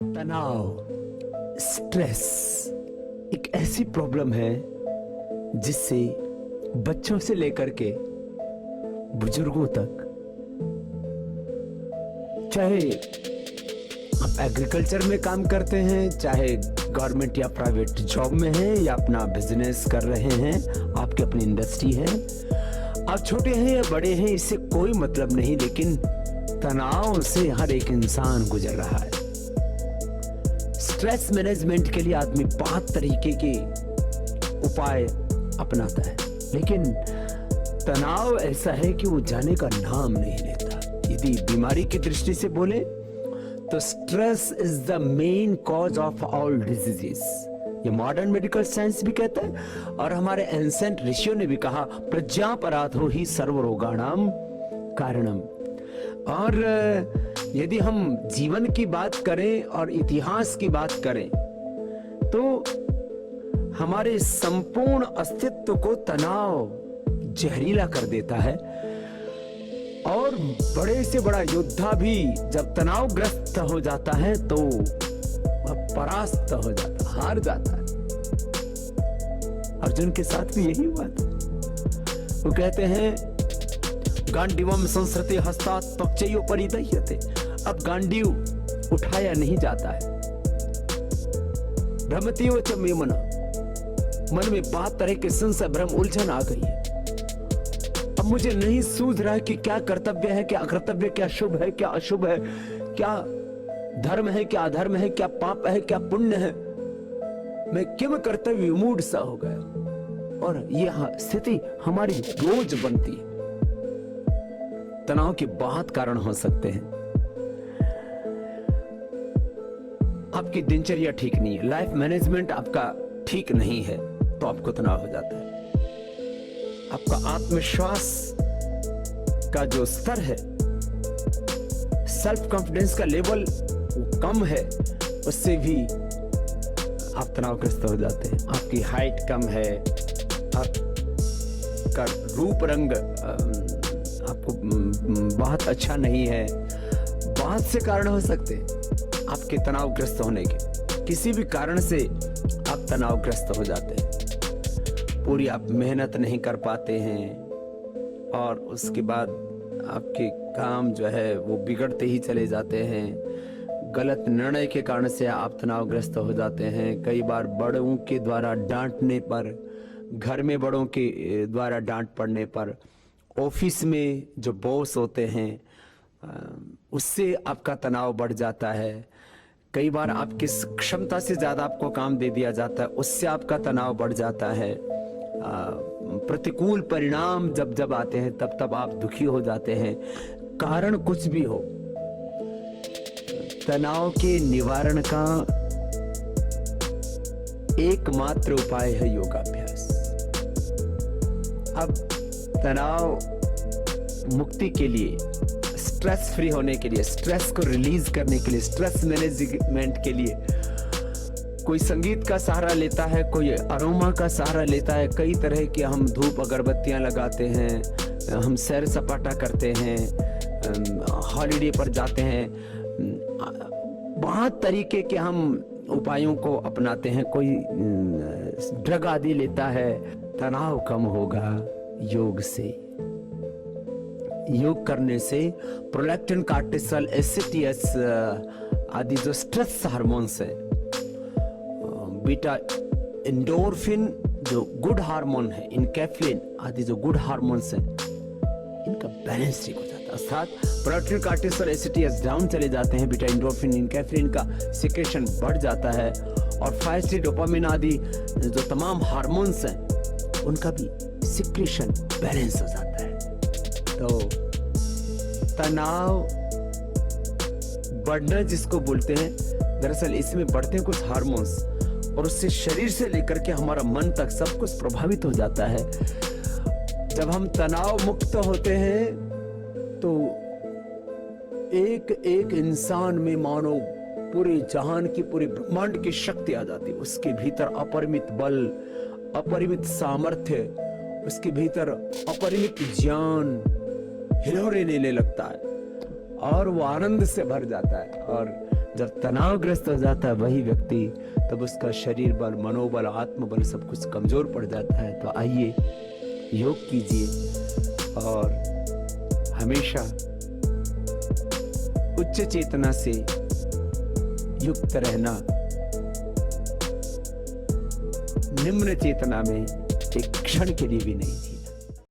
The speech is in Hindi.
तनाव, स्ट्रेस एक ऐसी प्रॉब्लम है जिससे बच्चों से लेकर के बुजुर्गों तक, चाहे आप एग्रीकल्चर में काम करते हैं, चाहे गवर्नमेंट या प्राइवेट जॉब में हैं, या अपना बिजनेस कर रहे हैं, आपकी अपनी इंडस्ट्री है, आप छोटे हैं या बड़े हैं, इससे कोई मतलब नहीं, लेकिन तनाव से हर एक इंसान गुजर रहा है। स्ट्रेस मैनेजमेंट के लिए आदमी बहुत तरीके के उपाय अपनाता है, लेकिन तनाव ऐसा है कि वो जाने का नाम नहीं लेता। यदि बीमारी की दृष्टि से बोले तो stress is the main cause of all diseases, ये मॉडर्न मेडिकल साइंस भी कहता है, और हमारे एंसेंट ऋषियों ने भी कहा प्रज्ञापराधो ही सर्व रोगाणाम कारणम। और यदि हम जीवन की बात करें और इतिहास की बात करें तो हमारे संपूर्ण अस्तित्व को तनाव जहरीला कर देता है, और बड़े से बड़ा योद्धा भी जब तनावग्रस्त हो जाता है तो वह परास्त हो जाता, हार जाता है। अर्जुन के साथ भी यही हुआ था। वो कहते हैं गांडीवम संस्कृति हस्ता त्वचयो परिदह्यते, अब गांडीव उठाया नहीं जाता है। भ्रमतीयो च मे मना, मन में बात तरह के संशय भ्रम उलझन आ गई है। अब मुझे नहीं सूझ रहा है कि क्या कर्तव्य है, क्या अकर्तव्य, क्या शुभ है, क्या अशुभ है, क्या धर्म है, क्या अधर्म है, क्या पाप है, क्या पुण्य है। मैं किम कर्तव्य विमूढ़ सा हो गया, और यह स्थिति हमारी रोज बनती है। तनाव के बहुत कारण हो सकते हैं। आपकी दिनचर्या ठीक नहीं है, लाइफ मैनेजमेंट आपका ठीक नहीं है, तो आपको तनाव हो जाता है। आपका आत्मविश्वास का जो स्तर है, सेल्फ कॉन्फिडेंस का लेवल वो कम है, उससे भी आप तनावग्रस्त हो जाते हैं। आपकी हाइट कम है, आपका रूप रंग आपको बहुत अच्छा नहीं है, बहुत से कारण हो सकते हैं आपके तनावग्रस्त होने के। किसी भी कारण से आप तनावग्रस्त हो जाते हैं, पूरी आप मेहनत नहीं कर पाते हैं, और उसके बाद आपके काम जो है वो बिगड़ते ही चले जाते हैं। गलत निर्णय के कारण से आप तनावग्रस्त हो जाते हैं। कई बार बड़ों के द्वारा डांटने पर, घर में बड़ों के द्वारा डांट पड़ने पर, ऑफिस में जो बॉस होते हैं उससे आपका तनाव बढ़ जाता है। कई बार आपकी क्षमता से ज्यादा आपको काम दे दिया जाता है, उससे आपका तनाव बढ़ जाता है। प्रतिकूल परिणाम जब जब आते हैं तब तब आप दुखी हो जाते हैं। कारण कुछ भी हो, तनाव के निवारण का एकमात्र उपाय है योगाभ्यास। अब तनाव मुक्ति के लिए, स्ट्रेस फ्री होने के लिए, स्ट्रेस को रिलीज करने के लिए, स्ट्रेस मैनेजमेंट के लिए कोई संगीत का सहारा लेता है, कोई अरोमा का सहारा लेता है। कई तरह के हम धूप अगरबत्तियां लगाते हैं, हम सैर सपाटा करते हैं, हॉलिडे पर जाते हैं, बहुत तरीके के हम उपायों को अपनाते हैं। कोई ड्रग आदि लेता है। तनाव कम होगा योग से। योग करने से प्रोलैक्टिन, कार्टिसोल, एसिटियस आदि जो स्ट्रेस हार्मोन्स है, बीटा एंडोर्फिन जो गुड हार्मोन है, इनकैफ्लिन आदि जो गुड हार्मोन्स हैं, इनका बैलेंस ठीक हो जाता है। अर्थात प्रोलैक्टिन, कार्टिसोल, एसिटियस डाउन चले जाते हैं, बीटा एंडोर्फिन, इनकैफ्लिन का सिक्रेशन बढ़ जाता है, और 5-HT डोपामिन आदि जो तमाम हार्मोन्स हैं उनका भी सिक्रेशन बैलेंस हो जाता है। तो तनाव बढ़ना जिसको बोलते हैं, दरअसल इसमें बढ़ते हैं कुछ हार्मोन्स, और उससे शरीर से लेकर के हमारा मन तक सब कुछ प्रभावित हो जाता है। जब हम तनाव मुक्त होते हैं तो एक एक इंसान में मानो पूरे जहान की, पूरे ब्रह्मांड की शक्ति आ जाती है। उसके भीतर अपरिमित बल, अपरिमित सामर्थ्य, उसके भीतर अपरिमित ज्ञान हिलोरे लेने लगता है, और वो आनंद से भर जाता है। और जब तनावग्रस्त हो जाता है वही व्यक्ति, तब उसका शरीर बल, मनोबल, आत्मबल सब कुछ कमजोर पड़ जाता है। तो आइए योग कीजिए और हमेशा उच्च चेतना से युक्त रहना, निम्न चेतना में एक क्षण के लिए भी नहीं थी।